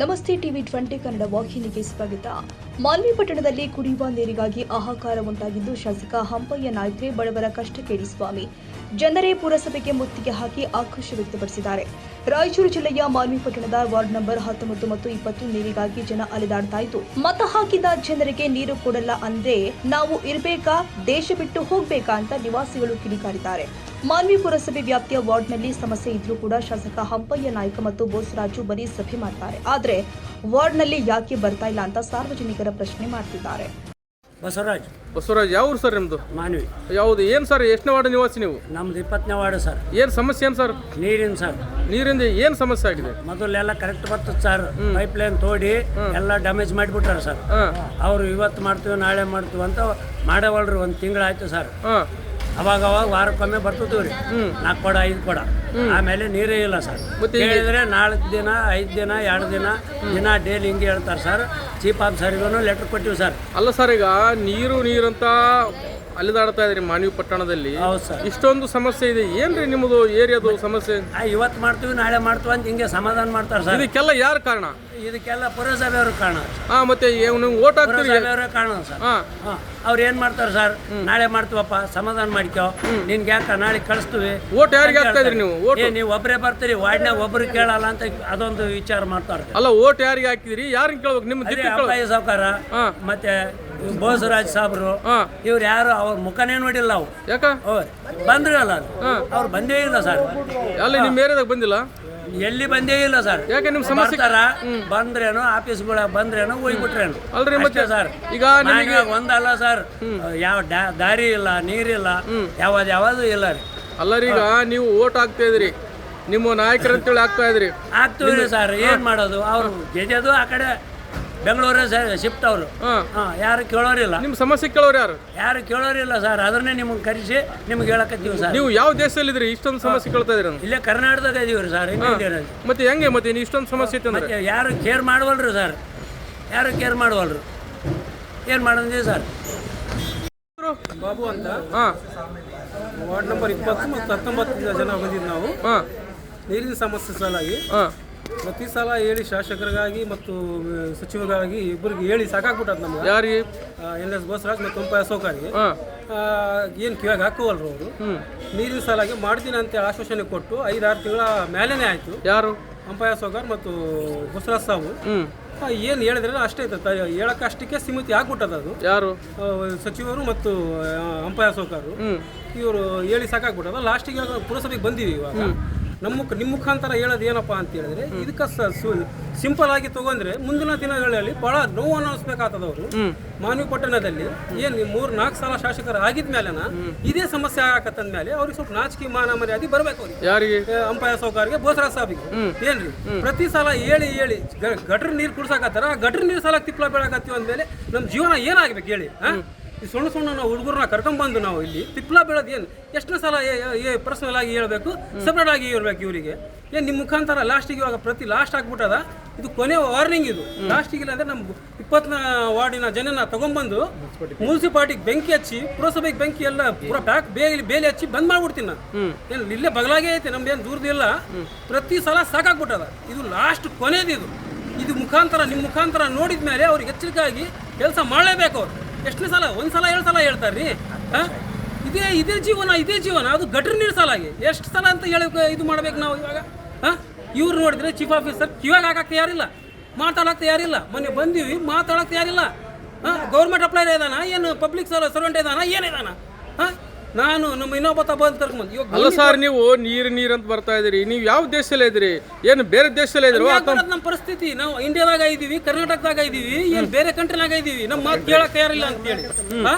ನಮಸ್ತೆ ಟಿವಿ 20 ಕನ್ನಡ ವಾಹಿನಿಗೆ ಸ್ವಾಗತ. ಮಾಲ್ವಿ ಪಟ್ಟಣದಲ್ಲಿ ಕುಡಿಯುವ ನೀರಿಗಾಗಿ ಹಾಹಾಕಾರ ಉಂಟಾಗಿದ್ದು, ಶಾಸಕ ಹಂಪಯ್ಯ ನಾಯ್ತ್ರೆ ಬಡವರ ಕಷ್ಟ ಕೇಳಿ ಸ್ವಾಮಿ ಜನರೇ ಪುರಸಭೆಗೆ ಮುತ್ತಿಗೆ ಹಾಕಿ ಆಕ್ರೋಶ ವ್ಯಕ್ತಪಡಿಸಿದ್ದಾರೆ. ರಾಯಚೂರು ಜಿಲ್ಲೆಯ ಮಾಲ್ವಿ ಪಟ್ಟಣದ ವಾರ್ಡ್ ನಂಬರ್ 19 ಮತ್ತು 20 ನೀರಿಗಾಗಿ ಜನ ಅಲೆದಾಡ್ತಾ ಇದ್ದು, ಮತ ಹಾಕಿದ ಜನರಿಗೆ ನೀರು ಕೊಡಲ್ಲ ಅಂದ್ರೆ ನಾವು ಇರಬೇಕಾ, ದೇಶ ಬಿಟ್ಟು ಹೋಗ್ಬೇಕಾ ಅಂತ ನಿವಾಸಿಗಳು ಕಿಡಿಕಾರಿದ್ದಾರೆ. ಮಾಲ್ವಿ ಪುರಸಭೆ ವ್ಯಾಪ್ತಿಯ ವಾರ್ಡ್ನಲ್ಲಿ ಸಮಸ್ಯೆ ಇದ್ರೂ ಕೂಡ ಶಾಸಕ ಹಂಪಯ್ಯ ನಾಯ್ಕ ಮತ್ತು ಬೋಸರಾಜು ಬರೀ ಸಭೆ ಮಾಡ್ತಾರೆ. ಆದ್ರೆ ವಾರ್ಡ್ನಲ್ಲಿ ಯಾಕೆ ಬರ್ತಾ ಇಲ್ಲ ಅಂತ ಸಾರ್ವಜನಿಕರ ಪ್ರಶ್ನೆ ಮಾಡ್ತಿದ್ದಾರೆ. ಬಸವರಾಜ್ ಯಾವ ಊರು ಸರ್ ನಿಮ್ದು? ಮಾನ್ವಿ. ಯಾವುದು ಏನು ಸರ್? ಎಷ್ಟನೇ ವಾರ್ಡ್ ನಿವಾಸಿ ನೀವು? ನಮ್ದು 20ನೇ ವಾರ್ಡ್ ಸರ್. ಏನು ಸಮಸ್ಯೆ ಏನು ಸರ್? ನೀರಿನ ಸರ್. ನೀರಿಂದ ಏನು ಸಮಸ್ಯೆ ಆಗಿದೆ? ಮೊದಲೆಲ್ಲ ಕರೆಕ್ಟ್ ಬರ್ತದೆ ಸರ್, ಪೈಪ್ ಲೈನ್ ತೋಡಿ ಎಲ್ಲ ಡ್ಯಾಮೇಜ್ ಮಾಡಿಬಿಟ್ಟಾರ ಸರ್. ಅವರು ಇವತ್ತು ಮಾಡ್ತೀವಿ ನಾಳೆ ಮಾಡ್ತೀವಿ ಅಂತ ಮಾಡವಲ್ರಿ. ಒಂದು ತಿಂಗಳಾಯ್ತು ಸರ್. ಅವಾಗ ವಾರಕ್ಕೊಮ್ಮೆ ಬರ್ತಿದ್ವಿ ರೀ, 4 ಕೊಡ 5 ಕೊಡ. ಆಮೇಲೆ ನೀರೇ ಇಲ್ಲ ಸರ್. ಹೇಳಿದ್ರೆ 4 ದಿನ 5 ದಿನ 2 ದಿನ ಡೈಲಿ ಹಿಂಗೆ ಹೇಳ್ತಾರೆ ಸರ್. ಚೀಫ್ ಆಫೀಸರ್ಗೂ ಲೆಟರ್ ಕೊಟ್ಟಿವಿ ಸರ್. ಅಲ್ಲ ಸರ್, ಈಗ ನೀರಂತ ಅಲಿದಾಡ್ತಾ ಇದ್ರಿ ಮಾನ್ವಿ ಪಟ್ಟಣದಲ್ಲಿ. ಹೌದು ಸರ್. ಇಷ್ಟೊಂದು ಸಮಸ್ಯೆ ಇದೆ, ಏನ್ರಿ ನಿಮ್ಮದು ಏರಿಯಾದು ಸಮಸ್ಯೆ? ಇವತ್ತು ಮಾಡ್ತೀವಿ ನಾಳೆ ಮಾಡ್ತೀವಿ ಅಂತ ಹಿಂಗೆ ಸಮಾಧಾನ ಮಾಡ್ತಾರೆ ಸರ್. ಇದಕ್ಕೆಲ್ಲ ಯಾರು ಕಾರಣ? ಇದಕ್ಕೆಲ್ಲ ಪುರಸಭೆಯವರು ಕಾರಣ. ಮತ್ತೆ ನೀವು ಓಟ್ ಹಾಕ್ತೀರಿ, ಪುರಸಭೆಯವರೇ ಕಾರಣ ಸರ್. ಅವ್ರು ಏನ್ ಮಾಡ್ತಾರೆ ಸರ್, ನಾಳೆ ಮಾಡ್ತೀವಪ್ಪ ಸಮಾಧಾನ ಮಾಡ್ಕೋ, ನಿನ್ಗೆ ಯಾಕ ನಾಳೆ ಕಳಿಸ್ತೀವಿ. ಓಟ್ ಯಾರಿಗೆ ಹಾಕ್ತಾ ಇದ್ರಿ ನೀವು? ನೀವು ಒಬ್ಬರೇ ಬರ್ತೀರಿ, ವಾರ್ಡ್ನಾಗ ಒಬ್ರು ಕೇಳಲ್ಲ ಅಂತ ಅದೊಂದು ವಿಚಾರ ಮಾಡ್ತಾರೆ. ಅಲ್ಲ, ಓಟ್ ಯಾರಿಗೆ ಹಾಕಿದ್ರಿ? ಯಾರನ್ನ ಕೇಳ್ಬೇಕು? ನಿಮ್ಮ ಅಪ್ಪಾಯಿ ಸಾವ್ಕಾರ ಮತ್ತೆ ಬೋಸರಾಜ್ ಸಾಬ್ರು, ಇವ್ರು ಯಾರು ಅವ್ರ ಮುಖನೇ ನೋಡಿಲ್ಲ. ಅವು ಯಾಕ ಬಂದ್ರಿ ಅಲ್ಲ, ಅವ್ರು ಬಂದೇ ಇಲ್ಲ ಸರ್. ಅಲ್ಲಿ ನಿಮ್ಮ ಏರಿಯಾದಾಗ ಬಂದಿಲ್ಲ? ಎಲ್ಲಿ ಬಂದೇ ಇಲ್ಲ ಸರ್. ಯಾಕೆ ನಿಮ್ಮ ಸಮಸ್ಯೆ ಬಂದ್ರೇನು ಆಫೀಸ್ಗಳ ಬಂದ್ರೇನು ಹೋಗ್ಬಿಟ್ರೇನು ಅಲ್ರಿ ಮತ್ತೆ ಸರ್. ಈಗ ನಿಮಗೆ ಒಂದಲ್ಲ ಸರ್, ಯಾವ ದಾರಿ ಇಲ್ಲ, ನೀರಿಲ್ಲ, ಯಾವ್ದು ಇಲ್ಲ ರೀ. ಅಲ್ಲರಿ, ಈಗ ನೀವು ಓಟ್ ಹಾಕ್ತಾ ಇದ್ರಿ, ನಿಮ್ಮ ನಾಯಕರಂತೇಳಿ ಹಾಕ್ತಾ ಇದ್ರಿ. ಆಗ್ತೀವಿ ಸರ್, ಏನ್ ಮಾಡೋದು? ಅವ್ರು ಗೆದ್ದು ಆ ಕಡೆ ಬೆಂಗಳೂರೇ ಶಿಫ್ಟ್ ಅವರು. ಯಾರು ಕೇಳೋರಿಲ್ಲ. ನಿಮ್ಮ ಸಮಸ್ಯೆ ಕೇಳೋರು ಯಾರು ಕೇಳೋರಿಲ್ಲ ಸರ್. ಅದನ್ನೇ ನಿಮ್ಗೆ ಕರೆಸಿ ನಿಮ್ಗೆ ಹೇಳಕತ್ತೀವಿ ಸರ್. ನೀವು ಯಾವ ದೇಶದಲ್ಲಿ ಇದ್ರಿ ಇಷ್ಟೊಂದು ಸಮಸ್ಯೆ ಕೇಳ್ತಾ ಇದ್ರಿ? ಇಲ್ಲೇ ಕರ್ನಾಟಕದಾಗ ಇದೀವಿ ಸರ್. ಮತ್ತೆ ಹೆಂಗೆ ಮತ್ತೆ ಇಷ್ಟೊಂದು ಸಮಸ್ಯೆ ಇತ್ತು ಅಂದ್ರೆ? ಯಾರು ಕೇರ್ ಮಾಡವಲ್ರಿ ಸರ್, ಯಾರು ಕೇರ್ ಮಾಡವಲ್ರು. ಏನ್ ಮಾಡೋದು ಸರ್? ಬಾಬು ಅಂತ ವಾರ್ಡ್ ನಂಬರ್ 20 ಮತ್ತು 19 ಜನ ಬಂದಿದ್ದು ನಾವು. ನೀರಿನ ಸಮಸ್ಯೆ ಸಲಾಗಿ ಪ್ರತಿ ಸಲ ಹೇಳಿ ಶಾಸಕರಿಗಾಗಿ ಮತ್ತು ಸಚಿವರಿಗಾಗಿ ಇಬ್ಬರಿಗೆ ಹೇಳಿ ಸಾಕಾಗ್ಬಿಟ್ಟದ ನಮ್ಗೆ. ಯಾರಿಗೆ? NS ಬೋಸರಾಜ್ ಮತ್ತು ಹಂಪಯ್ಯ ಸಾವ್ಕಾರಿಗೆ ಏನು ಕಿವಾಗ ಹಾಕುವಲ್ರು ಅವರು. ನೀರಿನ ಸಲಾಗಿ ಮಾಡ್ತೀನಿ ಅಂತ ಆಶ್ವಾಸನೆ ಕೊಟ್ಟು 5-6 ತಿಂಗಳ ಮೇಲೇನೆ ಆಯ್ತು. ಯಾರು? ಹಂಪಯ್ಯ ಸಾವ್ಕಾರ್ ಮತ್ತು ಬೋಸರಾಜ್ ಸಾವು ಏನು ಹೇಳಿದ್ರೆ ಅಷ್ಟೇ ಇರ್ತದೆ, ಹೇಳಕ್ಕೆ ಅಷ್ಟಕ್ಕೆ ಸೀಮಿತ ಆಗ್ಬಿಟ್ಟದ ಅದು. ಯಾರು? ಸಚಿವರು ಮತ್ತು ಹಂಪಯ್ಯ ಸಾವ್ಕಾರು ಇವರು ಹೇಳಿ ಸಾಕಾಗ್ಬಿಟ್ಟದ. ಲಾಸ್ಟಿಗೆ ಪುರಸಭೆಗೆ ಬಂದೀವಿ. ಇವಾಗ ನಿಮ್ಮ ಮುಖಾಂತರ ಹೇಳೋದು ಏನಪ್ಪ ಅಂತ ಹೇಳಿದ್ರೆ, ಇದಕ್ಕೆ ಸಿಂಪಲ್ ಆಗಿ ತಗೊಂಡ್ರೆ ಮುಂದಿನ ದಿನಗಳಲ್ಲಿ ಬಹಳ ನೋವು ಅನ್ನಿಸ್ಬೇಕಾಗ್ತದವ್ರು. ಮಾನ್ವಿ ಪಟ್ಟಣದಲ್ಲಿ ಏನು 3-4 ಸಲ ಶಾಸಕರು ಆಗಿದ್ಮೇಲೆನ ಇದೇ ಸಮಸ್ಯೆ ಆಗತ್ತಂದ್ಮೇಲೆ ಅವ್ರಿಗೆ ಸ್ವಲ್ಪ ನಾಚಿಕೆ ಮಾನ ಮರ್ಯಾದೆ ಬರ್ಬೇಕು. ಅವ್ರಿಗೆ ಯಾರಿಗೆ? ಹಂಪಯ್ಯ ಸಾವ್ಕಾರ್ಗೆ, ಬೋಸರಾಜ್ ಸಾಬಿಗೆ. ಏನ್ರಿ ಪ್ರತಿ ಸಲ ಹೇಳಿ ಗಟ್ರ ನೀರು ಕುಡ್ಸಾಕತ್ತಾರ. ಗಟ್ರ ನೀರು ಸಲ ತಿಪ್ಪಲ ಬೀಳಕತ್ತೀವಿ ಅಂದ್ಮೇಲೆ ನಮ್ಮ ಜೀವನ ಏನಾಗ್ಬೇಕು ಹೇಳಿ? ಈ ಸಣ್ಣ ನಾವು ಹುಡುಗರನ್ನ ಕರ್ಕೊಂಡ್ಬಂದು ನಾವು ಇಲ್ಲಿ ತಿಪ್ಪಲ ಬೀಳೋದು ಏನು ಎಷ್ಟನೇ ಸಲ ಪರ್ಸನಲ್ ಆಗಿ ಹೇಳ್ಬೇಕು, ಸಪ್ರೇಟ್ ಆಗಿ ಇರ್ಬೇಕು ಇವರಿಗೆ. ಏನು ನಿಮ್ಮ ಮುಖಾಂತರ ಲಾಸ್ಟಿಗೆ ಇವಾಗ ಲಾಸ್ಟ್ ಆಗ್ಬಿಟ್ಟದ. ಇದು ಕೊನೆ ವಾರ್ನಿಂಗ್. ಇದು ಲಾಸ್ಟಿಗೆ ಇಲ್ಲ ಅಂದ್ರೆ ನಮ್ಮ 20ನೇ ವಾರ್ಡಿನ ಜನನ ತಗೊಂಡ್ಬಂದು ಮುನ್ಸಿಪಾಲಿಟಿಗೆ ಬೆಂಕಿ ಹಚ್ಚಿ, ಪುರಸಭೆಗೆ ಬೆಂಕಿ ಎಲ್ಲ ಪೂರ ಪ್ಯಾಕ್ ಬೇಲಿ ಹಚ್ಚಿ ಬಂದ್ ಮಾಡ್ಬಿಡ್ತೀನಿ ನಾನು. ಏನು ಇಲ್ಲೇ ಬಗಲಾಗೆ ಐತೆ, ನಮ್ದೇನು ದೂರದಿಲ್ಲ. ಪ್ರತಿ ಸಲ ಸಾಕಾಗ್ಬಿಟ್ಟದ. ಇದು ಲಾಸ್ಟ್ ಕೊನೆದು. ಇದು ಮುಖಾಂತರ ನಿಮ್ಮ ಮುಖಾಂತರ ನೋಡಿದ ಮೇಲೆ ಅವ್ರಿಗೆ ಎಚ್ಚರಿಕೆ ಆಗಿ ಕೆಲಸ ಮಾಡಲೇಬೇಕು. ಅವ್ರು ಎಷ್ಟನೇ ಸಲ? 1 ಸಲ 2 ಸಲ ಹೇಳ್ತಾರ್ರಿ. ಇದೇ ಜೀವನ ಅದು ಗಟ್ರ ನೀರು ಸಲಾಗಿ ಎಷ್ಟು ಸಲ ಅಂತ ಹೇಳಿ ಇದು ಮಾಡ್ಬೇಕು ನಾವು ಇವಾಗ. ಇವ್ರು ನೋಡಿದ್ರೆ ಚೀಫ್ ಆಫೀಸರ್ ಕಿವಾಗ ಹಾಕಕ್ಕೆ ಯಾರಿಲ್ಲ, ಮಾತಾಡಕ್ಕೆ ಯಾರಿಲ್ಲ. ಮೊನ್ನೆ ಬಂದೀವಿ, ಮಾತಾಡಕ್ಕೆ ಯಾರಿಲ್ಲ. ಗೌರ್ಮೆಂಟ್ ಅಪ್ಲೈರ್ ಇದಾನ ಏನು, ಪಬ್ಲಿಕ್ ಸರ್ವೆಂಟ್ ಇದಾನ, ಏನಿದಾನ? ನಾನು ನಮ್ಮ ಇನ್ನೊಬ್ಬ ಬಂದು ಕರ್ಕೊಂಡು. ಅಲ್ಲ ಸರ್, ನೀವು ನೀರು ಅಂತ ಬರ್ತಾ ಇದ್ದೀರಿ, ನೀವು ಯಾವ ದೇಶದಲ್ಲೇ ಇದ್ರಿ? ಏನು ಬೇರೆ ದೇಶದಲ್ಲೇ ಇದ್ರು? ನಮ್ಮ ಪರಿಸ್ಥಿತಿ, ನಾವು ಇಂಡಿಯಾದಾಗ ಇದೀವಿ, ಕರ್ನಾಟಕದಾಗ ಇದೀವಿ, ಏನು ಬೇರೆ ಕಂಟ್ರಿನಾಗ ಇದೀವಿ. ನಮ್ಮ ಮಾತು ಕೇಳಕ್ ತಯಾರಿಲ್ಲ ಅಂತ ಹೇಳಿ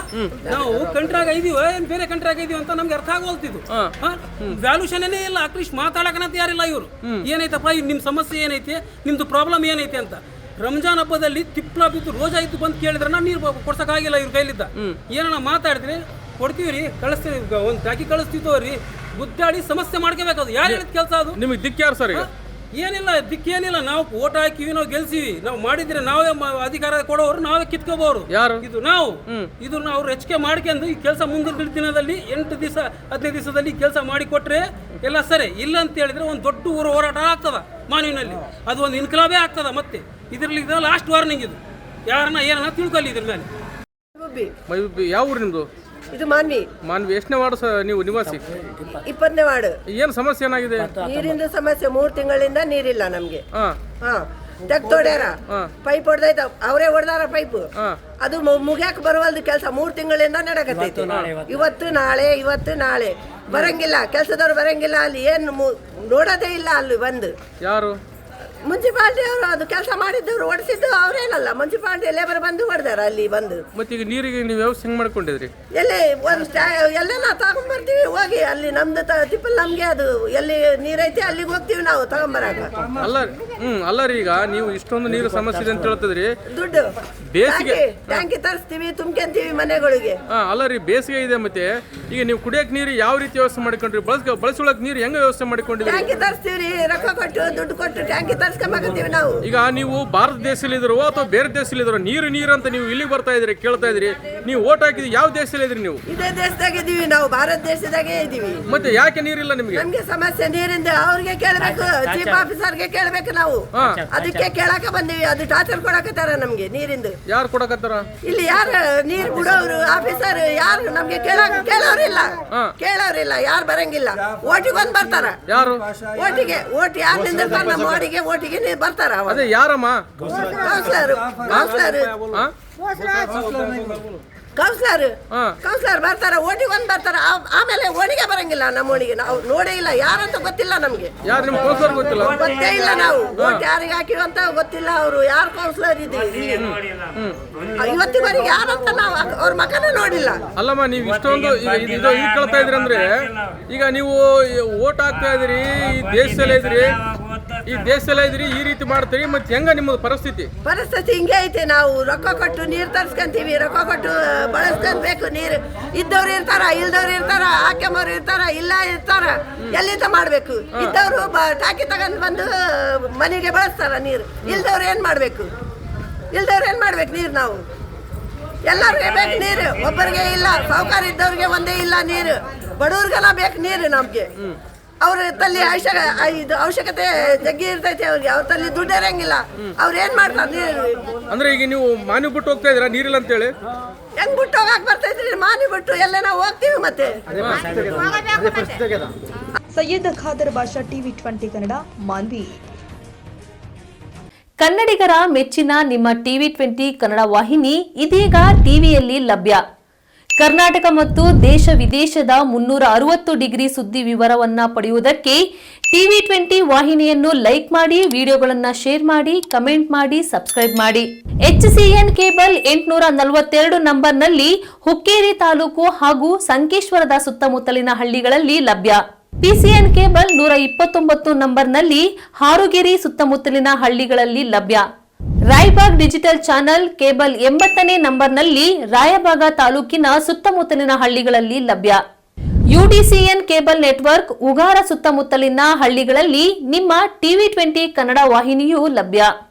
ನಾವು ಕಂಟ್ರಿಯಾಗ ಇದೀವ, ಏನು ಬೇರೆ ಕಂಟ್ರಿಯಾಗ ಇದೀವಿ ಅಂತ ನಮ್ಗೆ ಅರ್ಥ ಆಗೋಲ್ತಿದ್ದು. ವ್ಯಾಲ್ಯೂಷನ್ನೇ ಇಲ್ಲ, ಅಟ್ಲೀಸ್ಟ್ ಮಾತಾಡಕನ ತಯಾರಿಲ್ಲ ಇವರು. ಏನೈತಪ್ಪ ನಿಮ್ಮ ಸಮಸ್ಯೆ ಏನೈತೆ, ನಿಮ್ದು ಪ್ರಾಬ್ಲಮ್ ಏನೈತೆ ಅಂತ. ರಂಜಾನ್ ಹಬ್ಬದಲ್ಲಿ ತಿಪ್ಪಲ ಬಿದ್ದು ರೋಜಾ ಇದ್ದು ಬಂದು ಕೇಳಿದ್ರೆ ನೀರು ಕೊಡ್ಸಕ್ಕಾಗಿಲ್ಲ ಇವ್ರ ಕೈಲಿದ್ದ. ಏನನ್ನ ಮಾತಾಡಿದ್ರೆ ಕೊಡ್ತೀವಿ ರೀ, ಕಳಿಸ್ತೀವಿ, ಒಂದು ಟ್ಯಾಕಿ ಕಳಿಸ್ತಿದ್ದೋ ರೀ. ಗುದ್ದಾಡಿ ಸಮಸ್ಯೆ ಮಾಡ್ಕೋಬೇಕು. ಅದು ಯಾರು ಹೇಳಿದ ಕೆಲಸ ಅದು? ನಿಮಗೆ ದಿಕ್ಕ ಯಾರು ಸರ್? ಏನಿಲ್ಲ ದಿಕ್ಕೇನಿಲ್ಲ. ನಾವು ಓಟ್ ಹಾಕಿವಿ, ನಾವು ಗೆಲ್ಸಿವಿ, ನಾವು ಮಾಡಿದ್ರೆ ನಾವೇ ಅಧಿಕಾರ ಕೊಡೋರು, ನಾವೇ ಕಿತ್ಕೋಬಹುದು. ಯಾರು ಇದು ನಾವು ಇದನ್ನ ಅವ್ರು ಹೆಚ್ಚಿಗೆ ಮಾಡ್ಕೊಂಡು ಈ ಕೆಲಸ ಮುಂದಿನ ದಿನದಲ್ಲಿ 8 ದಿವಸ 15 ದಿವಸದಲ್ಲಿ ಕೆಲಸ ಮಾಡಿ ಕೊಟ್ರೆ ಎಲ್ಲ ಸರಿ. ಇಲ್ಲ ಅಂತ ಹೇಳಿದ್ರೆ ಒಂದು ದೊಡ್ಡ ಹೋರಾಟ ಆಗ್ತದ ಮಾನವಿನಲ್ಲಿ, ಅದು ಒಂದು ಇನ್ಕಲಾಬೇ ಆಗ್ತದ. ಮತ್ತೆ ಇದರಲ್ಲಿ ಇದು ಲಾಸ್ಟ್ ವಾರ್ನಿಂಗ್. ಇದು ಯಾರನ್ನ ಏನನ್ನ ತಿಳ್ಕೊಳ್ಳಿ ಇದ್ರ ಮೇಲೆ. ಯಾವ ಊರು ನಿಮ್ದು? ಇದು ಮಾನ್ವಿ. ಎಷ್ಟನೇ ವಾರ್ಡ್ ನೀವು ನಿವಾಸಿ? 20ನೇ ವಾರ್ಡ್. ಏನು ಸಮಸ್ಯೆ ಏನಾಗಿದೆ? ನೀರಿಂದ ಸಮಸ್ಯೆ. 3 ತಿಂಗಳಿಂದ ನೀರಿಲ್ಲ ನಮ್ಗೆ. ತೆಗ್ದೋಡ್ಯಾರ, ಪೈಪ್ ಹೊಡೆದೈತ, ಅವರೇ ಹೊಡೆದಾರ ಪೈಪ್. ಅದು ಮುಗ್ಯಾಕ ಬರುವಲ್ದು ಕೆಲಸ 3 ತಿಂಗಳಿಂದ ನಡಕತ್ತೈತಿ. ಇವತ್ತು ನಾಳೆ ಬರಂಗಿಲ್ಲ, ಕೆಲಸದವ್ರು ಬರಂಗಿಲ್ಲ. ಅಲ್ಲಿ ಏನು ನೋಡೋದೇ ಇಲ್ಲ. ಅಲ್ಲಿ ಬಂದು ಯಾರು ಮುನ್ಸಿಪಾಲ್ಟಿ ಅವರು ಅದು ಕೆಲಸ ಮಾಡಿದ್ದವ್ರು ಹೊಡೆಸಿದ್ದು ಅವರೇನಲ್ಲ, ಮುನ್ಸಿಪಾಲ್ಟಿ ಲೇಬರ್ ಬಂದು ಹೊಡೆದಾರ ಅಲ್ಲಿ ಬಂದು. ಮತ್ತೆ ಈಗ ನೀರಿಗೆ ನೀವು ವ್ಯವಸ್ಥೆ ಹೆಂಗ್ ಮಾಡ್ಕೊಂಡಿದ್ರಿ? ಎಲ್ಲಿ ಒಂದು ಎಲ್ಲೆಲ್ಲ ತಗೊಂಡ್ಬರ್ತೀವಿ ಹೋಗಿ. ಅಲ್ಲಿ ನಮ್ದು ತಿಪ್ಪಲ್ ನಮ್ಗೆ ಅದು ಎಲ್ಲಿ ನೀರೈತಿ ಅಲ್ಲಿಗೆ ಹೋಗ್ತೀವಿ ನಾವು ತಗೊಂಬರಾಕ. ಅಲ್ಲ ರೀ, ಈಗ ನೀವು ಇಷ್ಟೊಂದು ನೀರು ಸಮಸ್ಯೆ ಇದೆ ಅಂತ ಹೇಳ್ತಿದ್ರಿ. ದುಡ್ಡು ಬೇಸಿಗೆ ಟ್ಯಾಂಕಿ ತರಿಸ್ತೀವಿ, ತುಂಬ್ಕೊಂತೀವಿ ಮನೆಗಳಿಗೆ. ಅಲ್ಲ ರೀ, ಬೇಸಿಗೆ ಇದೆ. ಮತ್ತೆ ಈಗ ನೀವು ಕುಡಿಯಕ್ ನೀರು ಯಾವ ರೀತಿ ವ್ಯವಸ್ಥೆ ಮಾಡ್ಕೊಂಡ್ರಿ? ಬಳಸೊಳಕ್ ನೀರು ಹೆಂಗ ವ್ಯವಸ್ಥೆ ಮಾಡ್ಕೊಂಡಿದ್ರಿ? ಟ್ಯಾಂಕಿ ತರಿಸ್ತೀವಿ, ರೊಕ್ಕ ಕೊಟ್ಟು ದುಡ್ಡು ಕೊಟ್ಟು ಟ್ಯಾಂಕಿ ತರಿಸ್ಕೊಂಬಕತ್ತೀವಿ ನಾವು. ಈಗ ನೀವು ಭಾರತ ದೇಶದಲ್ಲಿ ಇದ್ರು ಅಥವಾ ಬೇರೆ ದೇಶದಲ್ಲಿ ಇದ್ರು, ನೀರು ಅಂತ ನೀವು ಇಲ್ಲಿಗೆ ಬರ್ತಾ ಇದ್ರಿ, ಕೇಳ್ತಾ ಇದ್ರಿ. ನೀವು ಓಟ್ ಹಾಕಿದ್ರಿ ಯಾವ ದೇಶದಲ್ಲಿ ಇದ್ರಿ ನೀವು? ಇದೇ ದೇಶದಾಗ ಇದೀವಿ ನಾವು, ಭಾರತ ದೇಶದಾಗೆ ಇದೀವಿ. ಮತ್ತೆ ಯಾಕೆ ನೀರಿಲ್ಲ ನಿಮ್ಗೆ? ನಮ್ಗೆ ಸಮಸ್ಯೆ ನೀರಿಂದ ಅವ್ರಿಗೆ ಕೇಳ್ಬೇಕು, ಚೀಫ್ ಆಫೀಸರ್ಗೆ ಕೇಳ್ಬೇಕು ನಾವು. ಅದಕ್ಕೆ ಕೇಳಾಕ ಬಂದೀವಿ. ಅದು ಟಾರ್ಚರ್ ಕೊಡಕತ್ತಾರ ನಮ್ಗೆ ನೀರಿಂದ. ಯಾರು ಕೊಡಕತ್ತಾರ? ಇಲ್ಲಿ ಯಾರು ನೀರ್ ಬಿಡೋರು ಆಫೀಸರ್ ಯಾರು ನಮ್ಗೆ ಕೇಳೋರಿಲ್ಲ. ಯಾರು ಬರಂಗಿಲ್ಲ. ಓಟಿಗೆ ಬಂದ್ ಬರ್ತಾರ. ಯಾರು ಓಟ್ ಯಾರು ನಿಂದಿರ್ತಾರ ನಮ್ಮ ಓಟಿಗೆ ಬರ್ತಾರ. ಅದೇ ಯಾರಮ್ಮ? ಕೌನ್ಸಿಲರ್ ಬರ್ತಾರ, ಓಟಿಗೆ ಬಂದ್ ಬರ್ತಾರ. ಆಮೇಲೆ ಓಣಿಗೆ ಬರಂಗಿಲ್ಲ. ನಮ್ಮ ಓಣಿಗೆ ನಾವು ನೋಡೇ ಇಲ್ಲ, ಯಾರಂತ ಗೊತ್ತಿಲ್ಲ ನಮ್ಗೆ. ಗೊತ್ತೇ ಇಲ್ಲ. ನಾವು ಓಟ್ ಯಾರಿಗೆ ಹಾಕಿವಿ ಅಂತ ಗೊತ್ತಿಲ್ಲ. ಅವರು ಯಾರು ಕೌನ್ಸಿಲರ್ ಇದ್ದೀವಿ ಇವತ್ತಿವರೆಗೆ ಯಾರಂತ ನಾವು ಅವ್ರ ಮಕ್ಕನ ನೋಡಿಲ್ಲ. ಅಲ್ಲಮ್ಮ, ನೀವು ಇಷ್ಟೊಂದು ಇದು ಕೇಳ್ತಾ ಇದ್ರಿ ಅಂದ್ರೆ, ಈಗ ನೀವು ಓಟ್ ಹಾಕ್ತಾ ಇದ್ರಿ, ಈ ದೇಶದಲ್ಲೇ ಇದ್ರಿ, ಈ ರೀತಿ ಮಾಡ್ತೀರಿ. ಮತ್ತೆ ಹೆಂಗ ನಿಮ್ಮದು ಪರಿಸ್ಥಿತಿ ಹಿಂಗೆ ಐತೆ. ನಾವು ರೊಕ್ಕ ಕೊಟ್ಟು ನೀರು ತರ್ಸ್ಕೊಂತೀವಿ, ರೊಕ್ಕ ಕೊಟ್ಟು ಬಳಸ್ಕೊಂಡ್ಬೇಕು. ನೀರು ಇದ್ದವ್ರು ಇರ್ತಾರ, ಇಲ್ದವ್ರು ಇರ್ತಾರ, ಹಾಕ್ಯಂಬವ್ರು ಇರ್ತಾರ, ಇಲ್ಲ ಇರ್ತಾರ. ಎಲ್ಲಿಂದ ಮಾಡ್ಬೇಕು? ಇದ್ದವ್ರು ಟಾಕಿ ತಗೊಂಡ್ ಬಂದು ಮನೆಗೆ ಬಳಸ್ತಾರ ನೀರು. ಇಲ್ದವ್ರು ಏನ್ ಮಾಡ್ಬೇಕು ನೀರು? ನಾವು ಎಲ್ಲರಿಗೂ ಬೇಕು ನೀರು, ಒಬ್ಬರಿಗೆ ಇಲ್ಲ. ಸಾಹುಕಾರ ಇದ್ದವ್ರಿಗೆ ಒಂದೇ ಇಲ್ಲ ನೀರು, ಬಡವ್ರಿಗೆಲ್ಲ ಬೇಕು ನೀರು. ನಮ್ಗೆ ಅವ್ರ ತಲ್ಲಿ ಅವಶ್ಯಕತೆ ಜಗ್ಗಿ ಇರ್ತೈತಿ ಅವ್ರಿಗೆ. ಅವ್ರ ತಲ್ಲಿ ದುಡ್ಡು ಇರಂಗಿಲ್ಲ. ಅವ್ರು ಏನ್ ಮಾಡ್ತಾರೆ ನೀರು? ಅಂದ್ರೆ ಈಗ ನೀವು ಮಾನಿ ಬಿಟ್ಟು ಹೋಗ್ತಾ ಇದ್ರ ನೀರಿಲ್ಲ ಅಂತ ಹೇಳಿ? ಹೆಂಗ್ ಬಿಟ್ಟು ಹೋಗಕ್ ಬರ್ತೈತ್ರಿ? ಮಾನಿ ಬಿಟ್ಟು ಎಲ್ಲ ನಾವು ಹೋಗ್ತೀವಿ. ಮತ್ತೆ ಸೈಯದ್ ಖಾದರ್ ಬಾಷಾ, ಟಿವಿ 20 ಕನ್ನಡ, ಮಾನ್ವಿ. ಕನ್ನಡಿಗರ ಮೆಚ್ಚಿನ ನಿಮ್ಮ ಟಿವಿ 20 ಕನ್ನಡ ವಾಹಿನಿ ಇದೀಗ ಟಿವಿಯಲ್ಲಿ ಲಭ್ಯ. ಕರ್ನಾಟಕ ಮತ್ತು ದೇಶ ವಿದೇಶದ 360 ಡಿಗ್ರಿ ಸುದ್ದಿ ವಿವರವನ್ನ ಪಡೆಯುವುದಕ್ಕೆ ಟಿವಿ 20 ವಾಹಿನಿಯನ್ನು ಲೈಕ್ ಮಾಡಿ, ವಿಡಿಯೋಗಳನ್ನು ಶೇರ್ ಮಾಡಿ, ಕಮೆಂಟ್ ಮಾಡಿ, ಸಬ್ಸ್ಕ್ರೈಬ್ ಮಾಡಿ. HCN ಕೇಬಲ್ 842 ನಂಬರ್ನಲ್ಲಿ ಹುಕ್ಕೇರಿ ತಾಲೂಕು ಹಾಗೂ ಸಂಕೇಶ್ವರದ ಸುತ್ತಮುತ್ತಲಿನ ಹಳ್ಳಿಗಳಲ್ಲಿ ಲಭ್ಯ. PCN ಕೇಬಲ್ 129 ನಂಬರ್ನಲ್ಲಿ ಹಾರುಗೆರೆ ಸುತ್ತಮುತ್ತಲಿನ ಹಳ್ಳಿಗಳಲ್ಲಿ ಲಭ್ಯ. ರಾಯಬಾಗ್ ಡಿಜಿಟಲ್ ಚಾನೆಲ್ ಕೇಬಲ್ 80ನೇ ನಂಬರ್ನಲ್ಲಿ ರಾಯಬಾಗ ತಾಲೂಕಿನ ಸುತ್ತಮುತ್ತಲಿನ ಹಳ್ಳಿಗಳಲ್ಲಿ ಲಭ್ಯ. UDCN ಕೇಬಲ್ ನೆಟ್ವರ್ಕ್ ಉಗಾರ ಸುತ್ತಮುತ್ತಲಿನ ಹಳ್ಳಿಗಳಲ್ಲಿ ನಿಮ್ಮ ಟಿವಿ 20 ಕನ್ನಡ ವಾಹಿನಿಯೂ ಲಭ್ಯ.